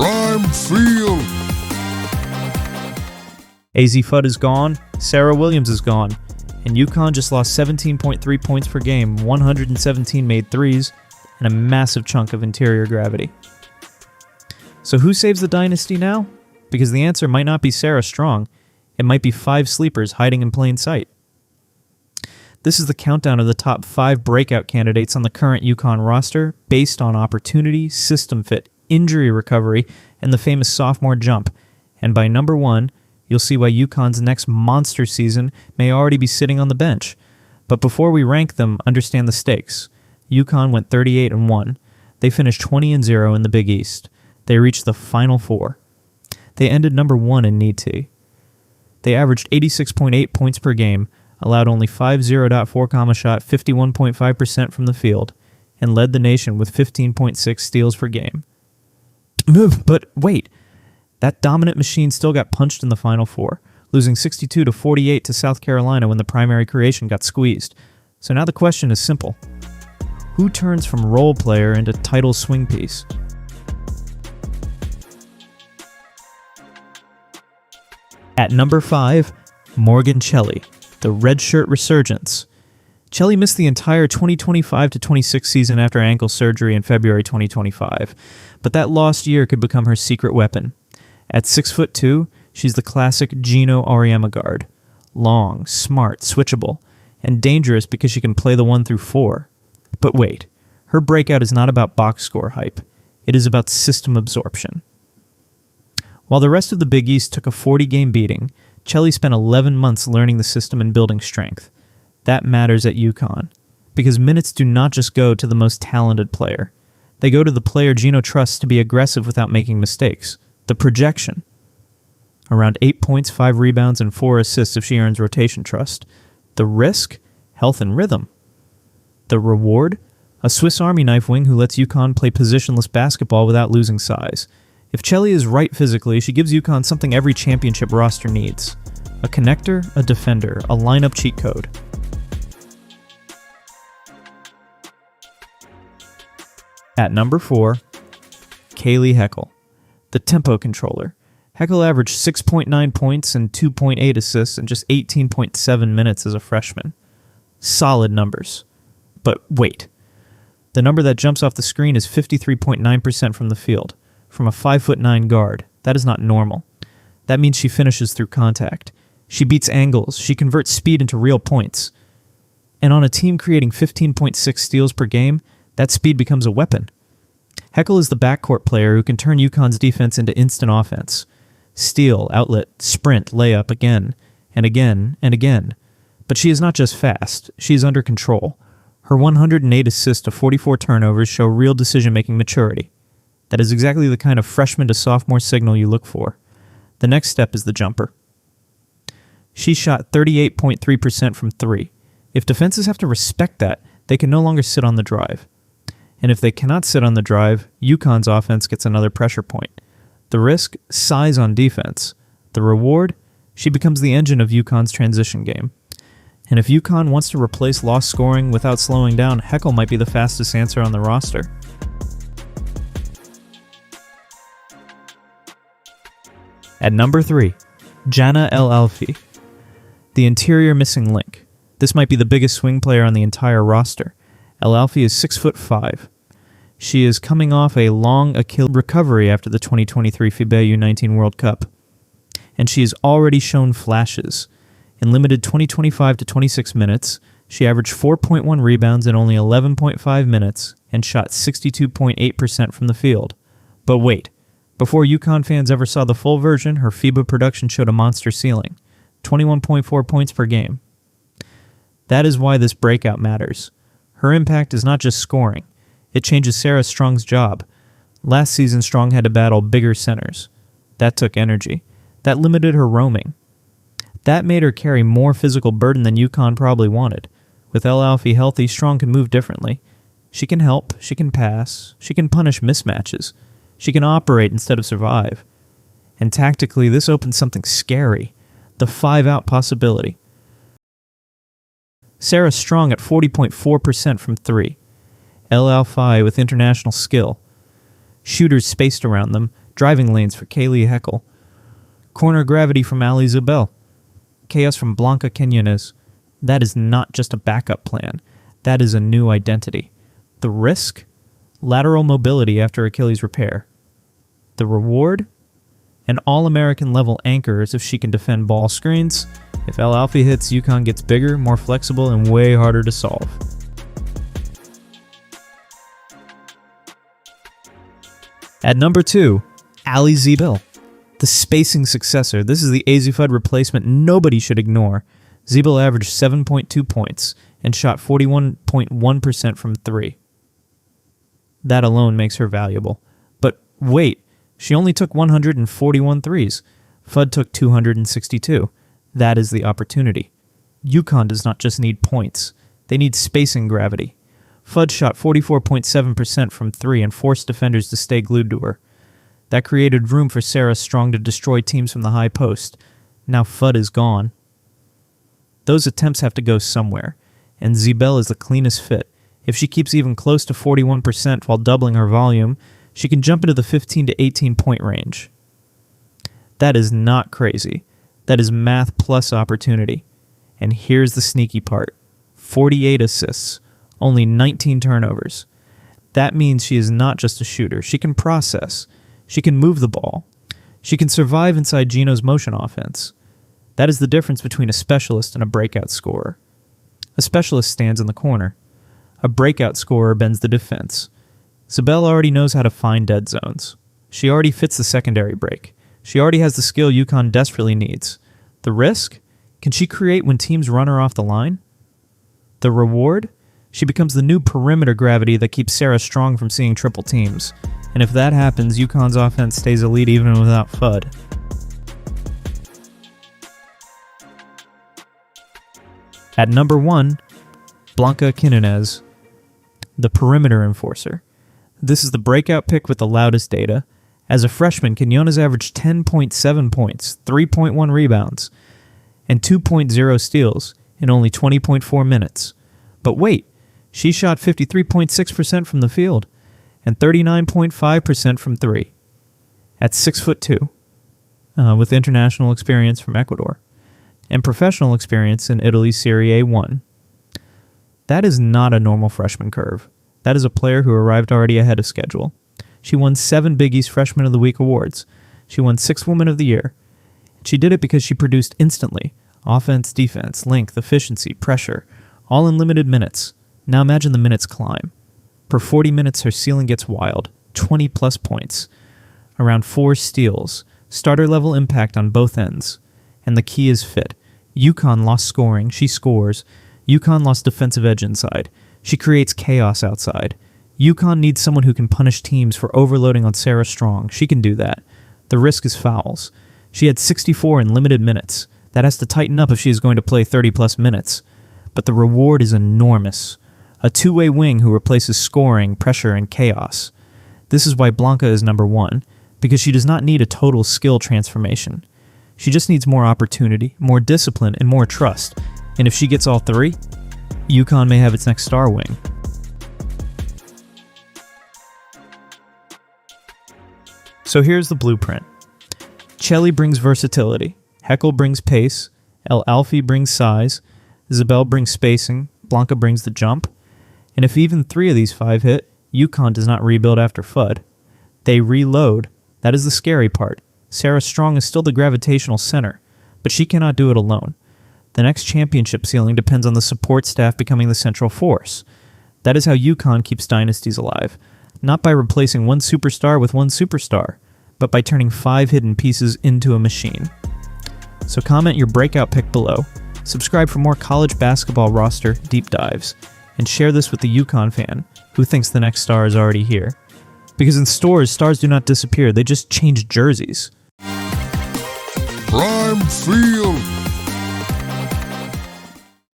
Prime Field. Azzi Fudd is gone, Sarah Williams is gone, and UConn just lost 17.3 points per game, 117 made threes, and a massive chunk of interior gravity. So who saves the dynasty now? Because the answer might not be Sarah Strong. It might be 5 sleepers hiding in plain sight. This is the countdown of the top 5 breakout candidates on the current UConn roster based on opportunity, system fit, injury recovery, and the famous sophomore jump. And by number 1, you'll see why UConn's next monster season may already be sitting on the bench. But before we rank them, understand the stakes. UConn went 38-1. They finished 20-0 in the Big East. They reached the Final Four. They ended number 1 in Need T. They averaged 86.8 points per game, allowed only 5.0.4 shot, 51.5% from the field, and led the nation with 15.6 steals per game. But wait, that dominant machine still got punched in the Final Four, losing 62-48 to South Carolina when the primary creation got squeezed. So now the question is simple. Who turns from role player into title swing piece? At number 5, Morgan Cheli, the redshirt resurgence. Cheli missed the entire 2025-26 season after ankle surgery in February 2025, but that lost year could become her secret weapon. At 6'2", she's the classic Geno Auriemma guard. Long, smart, switchable, and dangerous because she can play the 1 through 4. But wait, her breakout is not about box score hype. It is about system absorption. While the rest of the Big East took a 40-game beating, Cheli spent 11 months learning the system and building strength. That matters at UConn, because minutes do not just go to the most talented player. They go to the player Geno trusts to be aggressive without making mistakes. The projection. Around 8 points, 5 rebounds, and 4 assists if she earns rotation trust. The risk? Health and rhythm. The reward? A Swiss Army knife wing who lets UConn play positionless basketball without losing size. If Cheli is right physically, she gives UConn something every championship roster needs. A connector, a defender, a lineup cheat code. At number 4, Kayleigh Heckel, the tempo controller. Heckel averaged 6.9 points and 2.8 assists in just 18.7 minutes as a freshman. Solid numbers. But wait. The number that jumps off the screen is 53.9% from the field. From a 5'9" guard. That is not normal. That means she finishes through contact. She beats angles. She converts speed into real points. And on a team creating 15.6 steals per game, that speed becomes a weapon. Heckel is the backcourt player who can turn UConn's defense into instant offense. Steal, outlet, sprint, layup again, and again, and again. But she is not just fast. She is under control. Her 108 assists to 44 turnovers show real decision-making maturity. That is exactly the kind of freshman to sophomore signal you look for. The next step is the jumper. She shot 38.3% from 3. If defenses have to respect that, they can no longer sit on the drive. And if they cannot sit on the drive, UConn's offense gets another pressure point. The risk? Size on defense. The reward? She becomes the engine of UConn's transition game. And if UConn wants to replace lost scoring without slowing down, Heckel might be the fastest answer on the roster. At number 3, Jana El-Alfy, the interior missing link. This might be the biggest swing player on the entire roster. El-Alfy is 6'5". She is coming off a long Achilles recovery after the 2023 FIBA U19 World Cup. And she has already shown flashes. In limited 2025-26 minutes, she averaged 4.1 rebounds in only 11.5 minutes and shot 62.8% from the field. But wait. Before UConn fans ever saw the full version, her FIBA production showed a monster ceiling, 21.4 points per game. That is why this breakout matters. Her impact is not just scoring. It changes Sarah Strong's job. Last season, Strong had to battle bigger centers. That took energy. That limited her roaming. That made her carry more physical burden than UConn probably wanted. With El-Alfy healthy, Strong can move differently. She can help, she can pass, she can punish mismatches. She can operate instead of survive. And tactically, this opens something scary. The 5-out possibility. Sarah Strong at 40.4% from 3. El Alfy with international skill. Shooters spaced around them, Driving lanes for Kayleigh Heckel. Corner gravity from Allie Ziebell. Chaos from Blanca Quiñonez. That is not just a backup plan. That is a new identity. The risk? Lateral mobility after Achilles repair. The reward? An All-American level anchor as if she can defend ball screens. If El-Alfy hits, UConn gets bigger, more flexible, and way harder to solve. At number 2, Allie Ziebell, the spacing successor. This is the Azzi Fudd replacement nobody should ignore. Ziebell averaged 7.2 points and shot 41.1% from 3. That alone makes her valuable. But wait, she only took 141 threes. Fudd took 262. That is the opportunity. UConn does not just need points. They need spacing gravity. Fudd shot 44.7% from 3 and forced defenders to stay glued to her. That created room for Sarah Strong to destroy teams from the high post. Now Fudd is gone. Those attempts have to go somewhere, and Ziebell is the cleanest fit. If she keeps even close to 41% while doubling her volume, she can jump into the 15 to 18 point range. That is not crazy. That is math plus opportunity. And here's the sneaky part. 48 assists, only 19 turnovers. That means she is not just a shooter. She can process. She can move the ball. She can survive inside Geno's motion offense. That is the difference between a specialist and a breakout scorer. A specialist stands in the corner. A breakout scorer bends the defense. Zabel already knows how to find dead zones. She already fits the secondary break. She already has the skill UConn desperately needs. The risk? Can she create when teams run her off the line? The reward? She becomes the new perimeter gravity that keeps Sarah Strong from seeing triple teams. And if that happens, UConn's offense stays elite even without Fudd. At number 1, Blanca Quiñonez, the perimeter enforcer. This is the breakout pick with the loudest data. As a freshman, Quiñonez averaged 10.7 points, 3.1 rebounds, and 2.0 steals in only 20.4 minutes. But wait, she shot 53.6% from the field and 39.5% from 3 at 6'2", with international experience from Ecuador and professional experience in Italy's Serie A1. That is not a normal freshman curve. That is a player who arrived already ahead of schedule. She won 7 Big East Freshman of the Week awards. She won 6th Woman of the Year. She did it because she produced instantly. Offense, defense, length, efficiency, pressure, all in limited minutes. Now imagine the minutes climb. Per 40 minutes, her ceiling gets wild. 20-plus points. Around 4 steals. Starter-level impact on both ends. And the key is fit. UConn lost scoring. She scores. UConn lost defensive edge inside. She creates chaos outside. UConn needs someone who can punish teams for overloading on Sarah Strong. She can do that. The risk is fouls. She had 64 in limited minutes. That has to tighten up if she is going to play 30-plus minutes. But the reward is enormous. A two-way wing who replaces scoring, pressure, and chaos. This is why Blanca is number 1, because she does not need a total skill transformation. She just needs more opportunity, more discipline, and more trust. And if she gets all 3, UConn may have its next star wing. So here's the blueprint. Cheli brings versatility. Heckel brings pace. El-Alfy brings size. Zabel brings spacing. Blanca brings the jump. And if even 3 of these 5 hit, UConn does not rebuild after Fudd. They reload. That is the scary part. Sarah Strong is still the gravitational center, but she cannot do it alone. The next championship ceiling depends on the support staff becoming the central force. That is how UConn keeps dynasties alive. Not by replacing one superstar with one superstar, but by turning 5 hidden pieces into a machine. So comment your breakout pick below, subscribe for more college basketball roster deep dives, and share this with the UConn fan who thinks the next star is already here. Because in stores, stars do not disappear, they just change jerseys. Prime Field